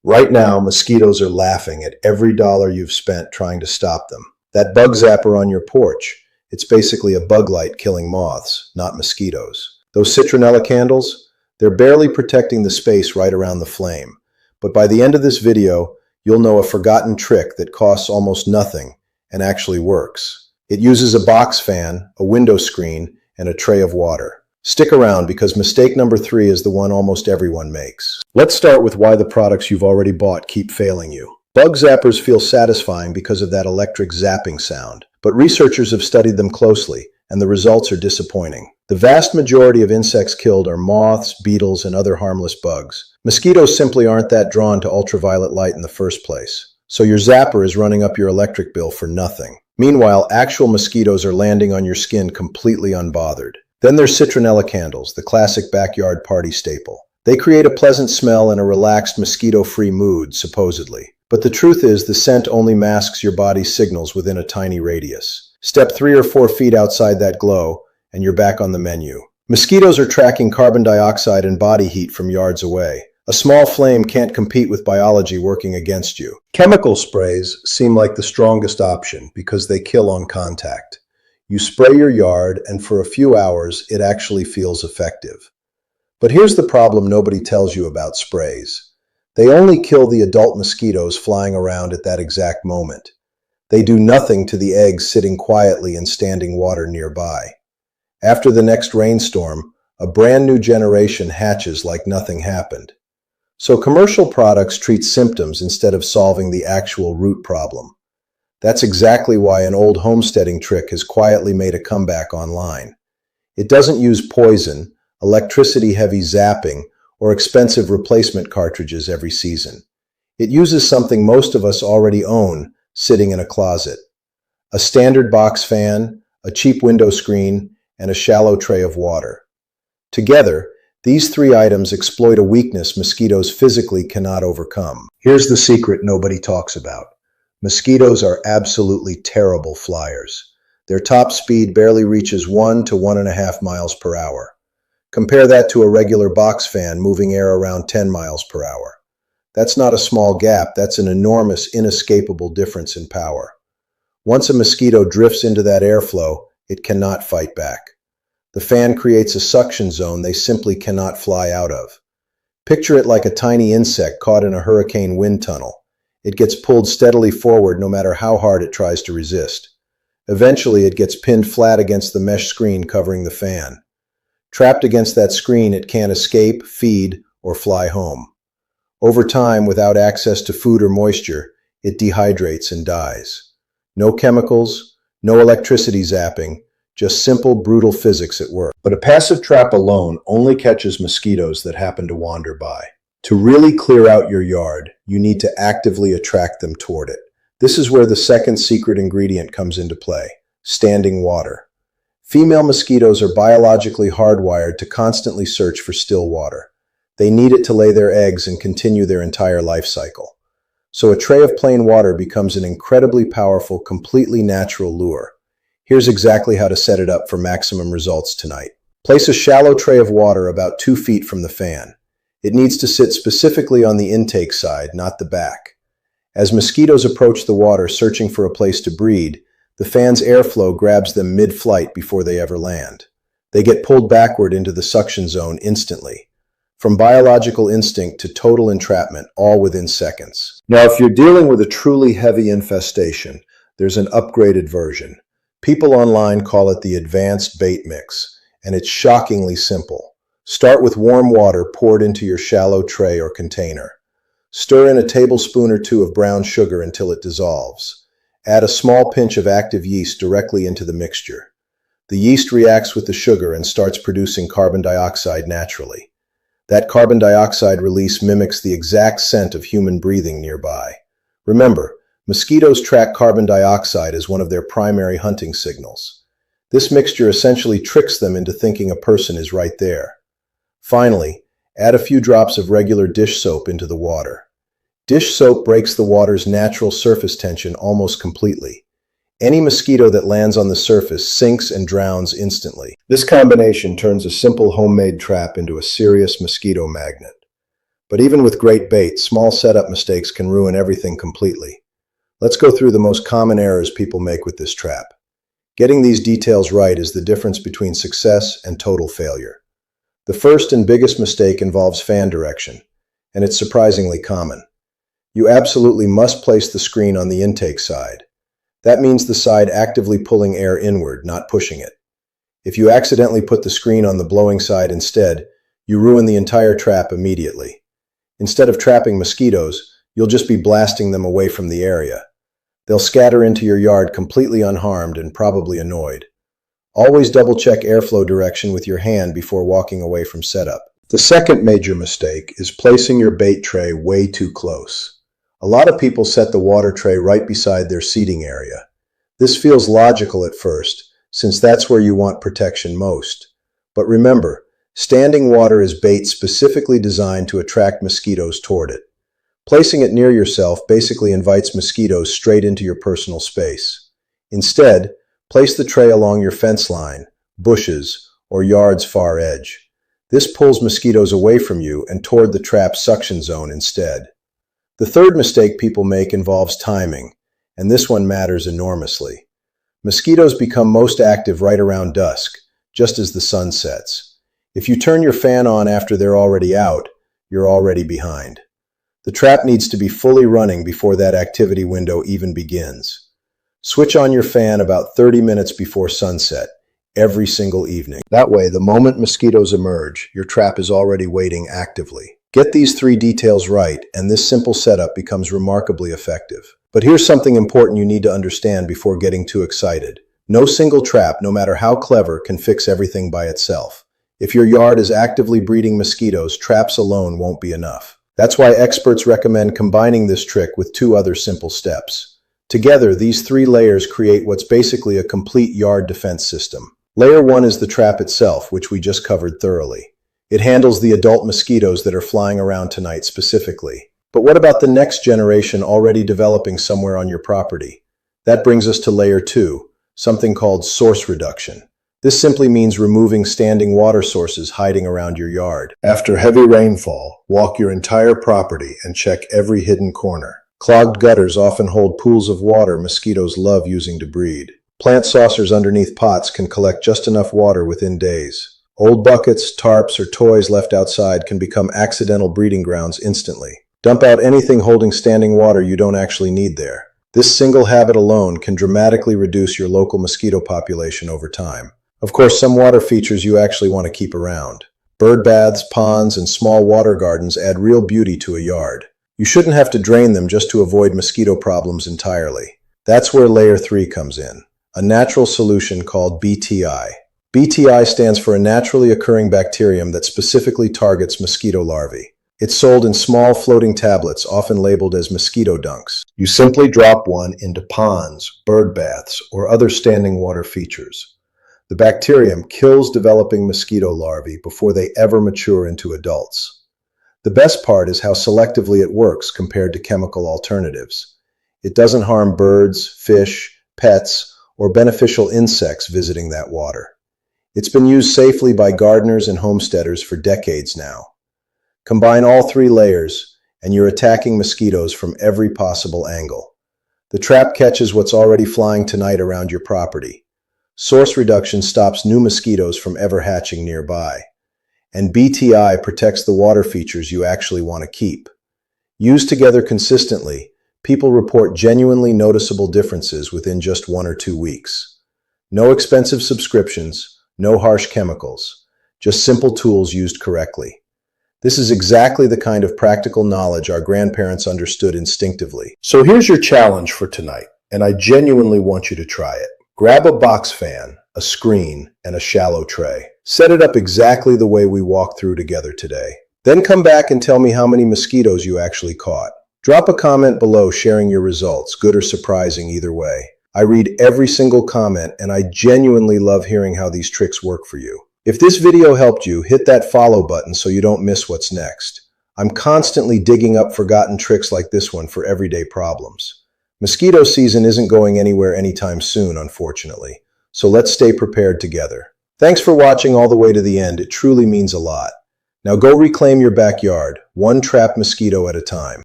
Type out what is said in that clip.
Right now, mosquitoes are laughing at every dollar you've spent trying to stop them. That bug zapper on your porch, it's basically a bug light killing moths, not mosquitoes. Those citronella candles, they're barely protecting the space right around the flame. But by the end of this video, you'll know a forgotten trick that costs almost nothing and actually works. It uses a box fan, a window screen, and a tray of water. Stick around because mistake number 3 is the one almost everyone makes. Let's start with why the products you've already bought keep failing you. Bug zappers feel satisfying because of that electric zapping sound, but researchers have studied them closely, and the results are disappointing. The vast majority of insects killed are moths, beetles, and other harmless bugs. Mosquitoes simply aren't that drawn to ultraviolet light in the first place, so your zapper is running up your electric bill for nothing. Meanwhile, actual mosquitoes are landing on your skin completely unbothered. Then there's citronella candles, the classic backyard party staple. They create a pleasant smell and a relaxed mosquito-free mood, supposedly. But the truth is, the scent only masks your body's signals within a tiny radius. Step 3 or 4 feet outside that glow, and you're back on the menu. Mosquitoes are tracking carbon dioxide and body heat from yards away. A small flame can't compete with biology working against you. Chemical sprays seem like the strongest option because they kill on contact. You spray your yard, and for a few hours, it actually feels effective. But here's the problem nobody tells you about sprays. They only kill the adult mosquitoes flying around at that exact moment. They do nothing to the eggs sitting quietly in standing water nearby. After the next rainstorm, a brand new generation hatches like nothing happened. So commercial products treat symptoms instead of solving the actual root problem. That's exactly why an old homesteading trick has quietly made a comeback online. It doesn't use poison, electricity-heavy zapping, or expensive replacement cartridges every season. It uses something most of us already own sitting in a closet. A standard box fan, a cheap window screen, and a shallow tray of water. Together, these 3 items exploit a weakness mosquitoes physically cannot overcome. Here's the secret nobody talks about. Mosquitoes are absolutely terrible flyers. Their top speed barely reaches 1 to 1.5 miles per hour. Compare that to a regular box fan moving air around 10 miles per hour. That's not a small gap, that's an enormous, inescapable difference in power. Once a mosquito drifts into that airflow, it cannot fight back. The fan creates a suction zone they simply cannot fly out of. Picture it like a tiny insect caught in a hurricane wind tunnel. It gets pulled steadily forward no matter how hard it tries to resist. Eventually, it gets pinned flat against the mesh screen covering the fan. Trapped against that screen, it can't escape, feed, or fly home. Over time, without access to food or moisture, it dehydrates and dies. No chemicals, no electricity zapping, just simple, brutal physics at work. But a passive trap alone only catches mosquitoes that happen to wander by. To really clear out your yard, you need to actively attract them toward it. This is where the second secret ingredient comes into play: standing water. Female mosquitoes are biologically hardwired to constantly search for still water. They need it to lay their eggs and continue their entire life cycle. So a tray of plain water becomes an incredibly powerful, completely natural lure. Here's exactly how to set it up for maximum results tonight. Place a shallow tray of water about 2 feet from the fan. It needs to sit specifically on the intake side, not the back. As mosquitoes approach the water searching for a place to breed, the fan's airflow grabs them mid-flight before they ever land. They get pulled backward into the suction zone instantly. From biological instinct to total entrapment, all within seconds. Now, if you're dealing with a truly heavy infestation, there's an upgraded version. People online call it the advanced bait mix, and it's shockingly simple. Start with warm water poured into your shallow tray or container. Stir in a tablespoon or 2 of brown sugar until it dissolves. Add a small pinch of active yeast directly into the mixture. The yeast reacts with the sugar and starts producing carbon dioxide naturally. That carbon dioxide release mimics the exact scent of human breathing nearby. Remember, mosquitoes track carbon dioxide as one of their primary hunting signals. This mixture essentially tricks them into thinking a person is right there. Finally, add a few drops of regular dish soap into the water. Dish soap breaks the water's natural surface tension almost completely. Any mosquito that lands on the surface sinks and drowns instantly. This combination turns a simple homemade trap into a serious mosquito magnet. But even with great bait, small setup mistakes can ruin everything completely. Let's go through the most common errors people make with this trap. Getting these details right is the difference between success and total failure. The first and biggest mistake involves fan direction, and it's surprisingly common. You absolutely must place the screen on the intake side. That means the side actively pulling air inward, not pushing it. If you accidentally put the screen on the blowing side instead, you ruin the entire trap immediately. Instead of trapping mosquitoes, you'll just be blasting them away from the area. They'll scatter into your yard completely unharmed and probably annoyed. Always double-check airflow direction with your hand before walking away from setup. The second major mistake is placing your bait tray way too close. A lot of people set the water tray right beside their seating area. This feels logical at first, since that's where you want protection most. But remember, standing water is bait specifically designed to attract mosquitoes toward it. Placing it near yourself basically invites mosquitoes straight into your personal space. Instead, place the tray along your fence line, bushes, or yard's far edge. This pulls mosquitoes away from you and toward the trap's suction zone instead. The third mistake people make involves timing, and this one matters enormously. Mosquitoes become most active right around dusk, just as the sun sets. If you turn your fan on after they're already out, you're already behind. The trap needs to be fully running before that activity window even begins. Switch on your fan about 30 minutes before sunset, every single evening. That way, the moment mosquitoes emerge, your trap is already waiting actively. Get these 3 details right, and this simple setup becomes remarkably effective. But here's something important you need to understand before getting too excited. No single trap, no matter how clever, can fix everything by itself. If your yard is actively breeding mosquitoes, traps alone won't be enough. That's why experts recommend combining this trick with 2 other simple steps. Together, these 3 layers create what's basically a complete yard defense system. Layer 1 is the trap itself, which we just covered thoroughly. It handles the adult mosquitoes that are flying around tonight specifically. But what about the next generation already developing somewhere on your property? That brings us to layer 2, something called source reduction. This simply means removing standing water sources hiding around your yard. After heavy rainfall, walk your entire property and check every hidden corner. Clogged gutters often hold pools of water mosquitoes love using to breed. Plant saucers underneath pots can collect just enough water within days. Old buckets, tarps, or toys left outside can become accidental breeding grounds instantly. Dump out anything holding standing water you don't actually need there. This single habit alone can dramatically reduce your local mosquito population over time. Of course, some water features you actually want to keep around. Bird baths, ponds, and small water gardens add real beauty to a yard. You shouldn't have to drain them just to avoid mosquito problems entirely. That's where layer 3 comes in, a natural solution called BTI. BTI stands for a naturally occurring bacterium that specifically targets mosquito larvae. It's sold in small floating tablets, often labeled as mosquito dunks. You simply drop one into ponds, bird baths, or other standing water features. The bacterium kills developing mosquito larvae before they ever mature into adults. The best part is how selectively it works compared to chemical alternatives. It doesn't harm birds, fish, pets, or beneficial insects visiting that water. It's been used safely by gardeners and homesteaders for decades now. Combine all 3 layers, and you're attacking mosquitoes from every possible angle. The trap catches what's already flying tonight around your property. Source reduction stops new mosquitoes from ever hatching nearby. And BTI protects the water features you actually want to keep. Used together consistently, people report genuinely noticeable differences within just 1 or 2 weeks. No expensive subscriptions, no harsh chemicals, just simple tools used correctly. This is exactly the kind of practical knowledge our grandparents understood instinctively. So here's your challenge for tonight, and I genuinely want you to try it. Grab a box fan, a screen, and a shallow tray. Set it up exactly the way we walked through together today. Then come back and tell me how many mosquitoes you actually caught. Drop a comment below sharing your results, good or surprising either way. I read every single comment, and I genuinely love hearing how these tricks work for you. If this video helped you, hit that follow button so you don't miss what's next. I'm constantly digging up forgotten tricks like this one for everyday problems. Mosquito season isn't going anywhere anytime soon, unfortunately, so let's stay prepared together. Thanks for watching all the way to the end. It truly means a lot. Now go reclaim your backyard, one trapped mosquito at a time.